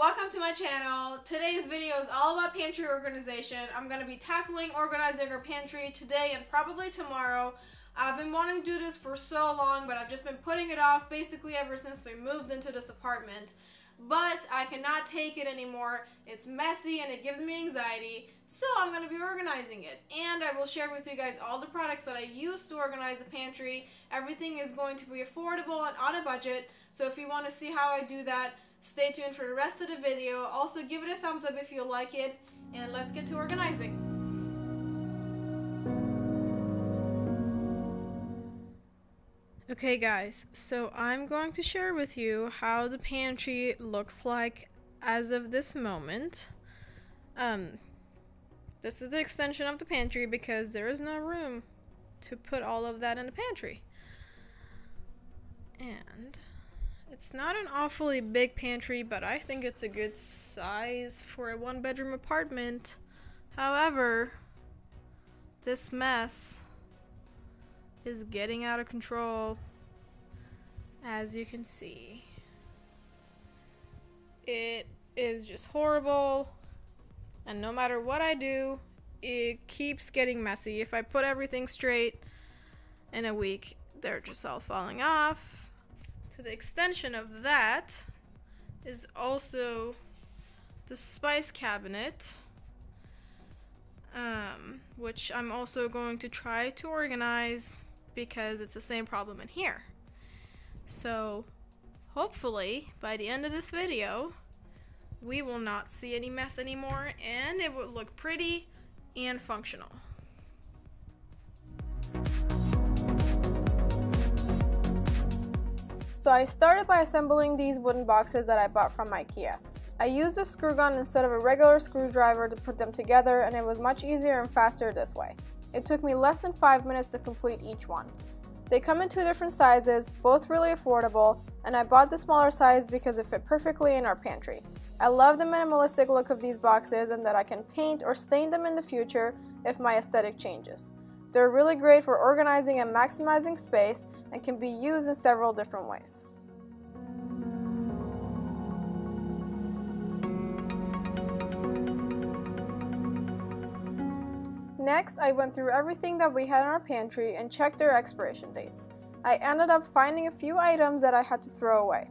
welcome to my channel. Today's video is all about pantry organization. I'm going to be tackling organizing our pantry today and probably tomorrow. I've been wanting to do this for so long, but I've just been putting it off basically ever since we moved into this apartment. But I cannot take it anymore. It's messy and it gives me anxiety, so I'm going to be organizing it. And I will share with you guys all the products that I use to organize the pantry. Everything is going to be affordable and on a budget, so if you want to see how I do that, stay tuned for the rest of the video. Also, give it a thumbs up if you like it, and let's get to organizing. Okay guys, so I'm going to share with you how the pantry looks like as of this moment. This is the extension of the pantry because there is no room to put all of that in the pantry. And it's not an awfully big pantry, but I think it's a good size for a one-bedroom apartment. However, this mess is getting out of control, as you can see. It is just horrible, and no matter what I do, it keeps getting messy. If I put everything straight in a week, they're just all falling off. To the extension of that is also the spice cabinet, which I'm also going to try to organize because it's the same problem in here. So hopefully by the end of this video we will not see any mess anymore and it will look pretty and functional. So I started by assembling these wooden boxes that I bought from IKEA. I used a screw gun instead of a regular screwdriver to put them together, and it was much easier and faster this way. It took me less than 5 minutes to complete each one. They come in 2 different sizes, both really affordable, and I bought the smaller size because it fit perfectly in our pantry. I love the minimalistic look of these boxes and that I can paint or stain them in the future if my aesthetic changes. They're really great for organizing and maximizing space and can be used in several different ways. Next, I went through everything that we had in our pantry and checked their expiration dates. I ended up finding a few items that I had to throw away.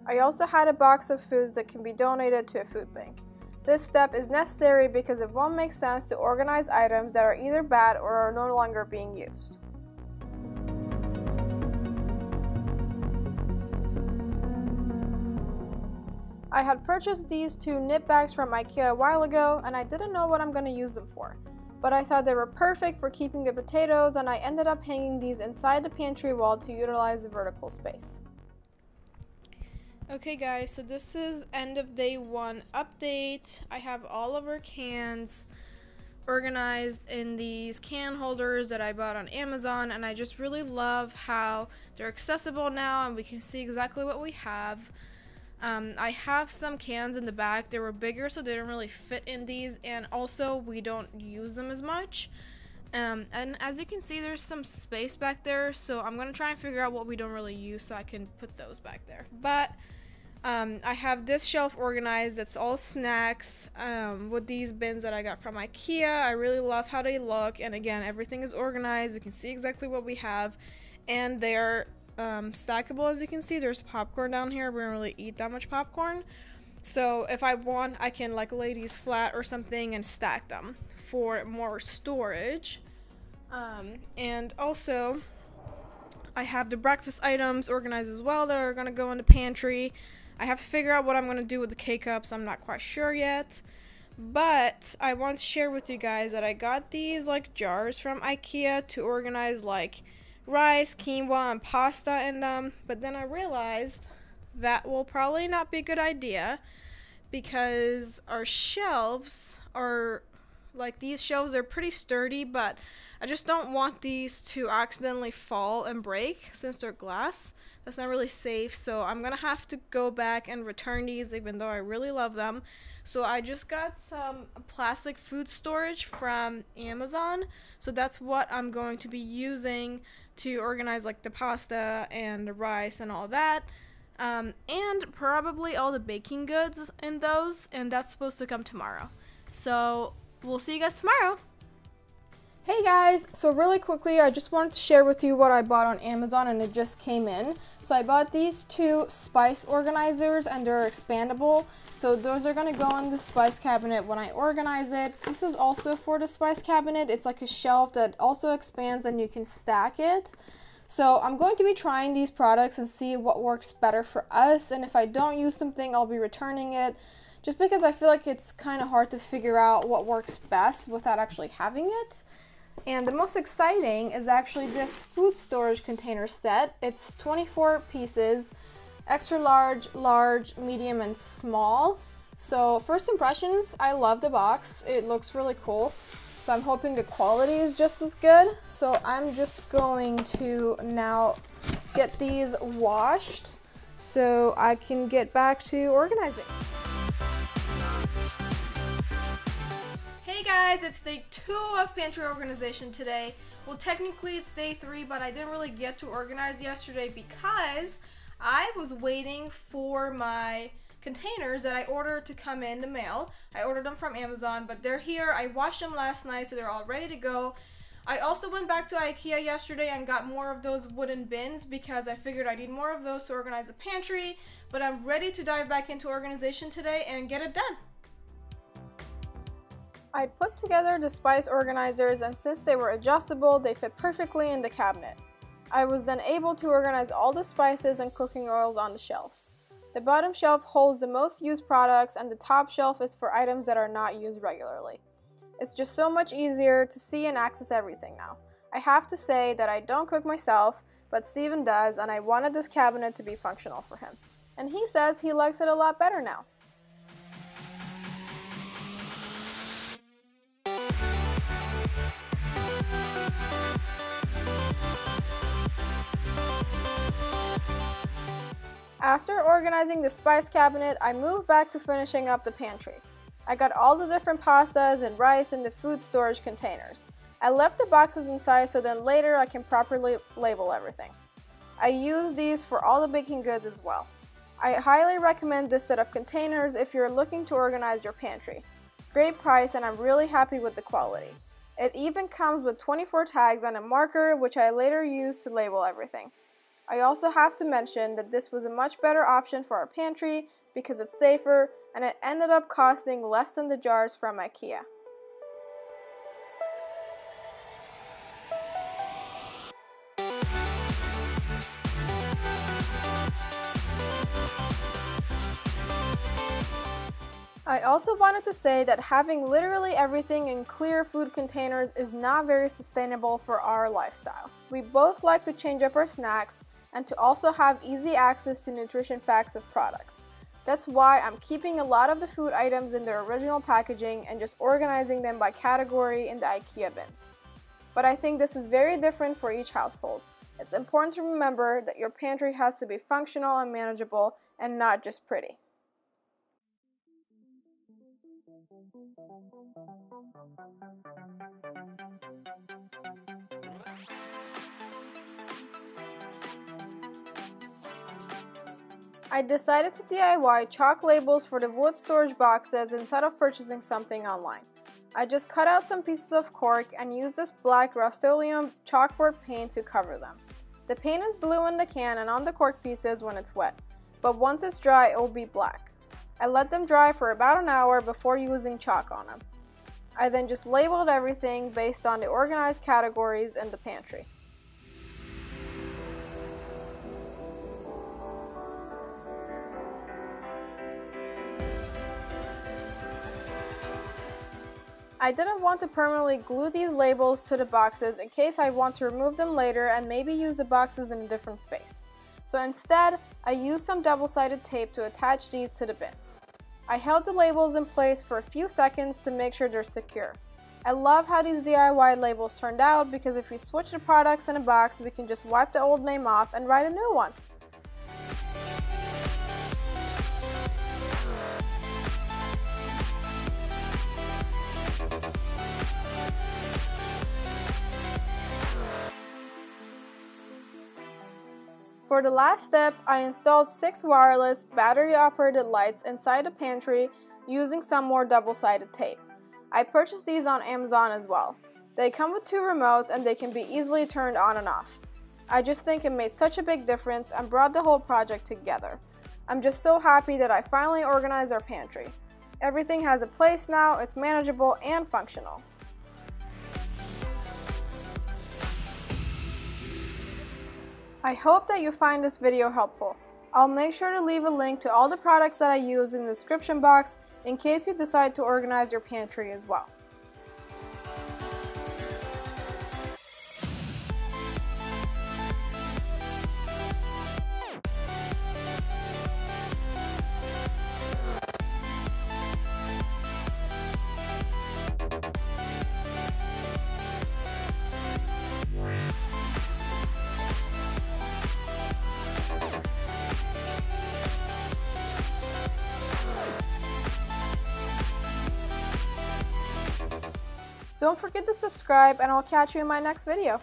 I also had a box of foods that can be donated to a food bank. This step is necessary because it won't make sense to organize items that are either bad or are no longer being used. I had purchased these 2 knit bags from IKEA a while ago and I didn't know what I'm going to use them for. But I thought they were perfect for keeping the potatoes, and I ended up hanging these inside the pantry wall to utilize the vertical space. Okay guys, so this is end of day 1 update. I have all of our cans organized in these can holders that I bought on Amazon, and I just really love how they're accessible now and we can see exactly what we have. I have some cans in the back. They were bigger, so they didn't really fit in these, and also we don't use them as much. And as you can see, there's some space back there, so I'm gonna try and figure out what we don't really use so I can put those back there. But I have this shelf organized. That's all snacks with these bins that I got from IKEA. I really love how they look, and again, everything is organized. We can see exactly what we have, and they are stackable. As you can see, there's popcorn down here. We don't really eat that much popcorn, so if I want, I can like lay these flat or something and stack them for more storage. And also I have the breakfast items organized as well that are going to go in the pantry. I have to figure out what I'm going to do with the K-cups. I'm not quite sure yet, but I want to share with you guys that I got these like jars from IKEA to organize like rice, quinoa, and pasta in them, but then I realized that will probably not be a good idea because our shelves are like, these shelves are pretty sturdy, but I just don't want these to accidentally fall and break since they're glass. That's not really safe, so I'm gonna have to go back and return these even though I really love them. So I just got some plastic food storage from Amazon, so that's what I'm going to be using to organize like the pasta and the rice and all that. and probably all the baking goods in those, and that's supposed to come tomorrow. So we'll see you guys tomorrow. Hey guys, so really quickly I just wanted to share with you what I bought on Amazon, and it just came in. So I bought these two spice organizers, and they're expandable, so those are going to go in the spice cabinet when I organize it. This is also for the spice cabinet. It's like a shelf that also expands and you can stack it. So I'm going to be trying these products and see what works better for us, and if I don't use something I'll be returning it, just because I feel like it's kind of hard to figure out what works best without actually having it. And the most exciting is actually this food storage container set. It's 24 pieces, extra large, large, medium, and small. So first impressions, I love the box. It looks really cool. So I'm hoping the quality is just as good. So I'm just going to now get these washed so I can get back to organizing. Hey guys, it's day 2 of Pantry Organization today. Well, technically it's day 3, but I didn't really get to organize yesterday because I was waiting for my containers that I ordered to come in the mail. I ordered them from Amazon, but they're here. I washed them last night, so they're all ready to go. I also went back to IKEA yesterday and got more of those wooden bins because I figured I need more of those to organize the pantry, but I'm ready to dive back into organization today and get it done. I put together the spice organizers, and since they were adjustable, they fit perfectly in the cabinet. I was then able to organize all the spices and cooking oils on the shelves. The bottom shelf holds the most used products, and the top shelf is for items that are not used regularly. It's just so much easier to see and access everything now. I have to say that I don't cook myself, but Steven does, and I wanted this cabinet to be functional for him. And he says he likes it a lot better now. After organizing the spice cabinet, I moved back to finishing up the pantry. I got all the different pastas and rice in the food storage containers. I left the boxes inside so then later I can properly label everything. I use these for all the baking goods as well. I highly recommend this set of containers if you're looking to organize your pantry. Great price, and I'm really happy with the quality. It even comes with 24 tags and a marker, which I later used to label everything. I also have to mention that this was a much better option for our pantry because it's safer, and it ended up costing less than the jars from IKEA. I also wanted to say that having literally everything in clear food containers is not very sustainable for our lifestyle. We both like to change up our snacks and to also have easy access to nutrition facts of products. That's why I'm keeping a lot of the food items in their original packaging and just organizing them by category in the IKEA bins. But I think this is very different for each household. It's important to remember that your pantry has to be functional and manageable and not just pretty. I decided to DIY chalk labels for the wood storage boxes instead of purchasing something online. I just cut out some pieces of cork and used this black Rust-Oleum chalkboard paint to cover them. The paint is blue in the can and on the cork pieces when it's wet, but once it's dry it will be black. I let them dry for about an hour before using chalk on them. I then just labeled everything based on the organized categories in the pantry. I didn't want to permanently glue these labels to the boxes in case I want to remove them later and maybe use the boxes in a different space. So instead, I used some double-sided tape to attach these to the bins. I held the labels in place for a few seconds to make sure they're secure. I love how these DIY labels turned out because if we switch the products in a box, we can just wipe the old name off and write a new one. For the last step, I installed 6 wireless battery-operated lights inside the pantry using some more double-sided tape. I purchased these on Amazon as well. They come with 2 remotes and they can be easily turned on and off. I just think it made such a big difference and brought the whole project together. I'm just so happy that I finally organized our pantry. Everything has a place now, it's manageable and functional. I hope that you find this video helpful. I'll make sure to leave a link to all the products that I use in the description box in case you decide to organize your pantry as well. Don't forget to subscribe and I'll catch you in my next video.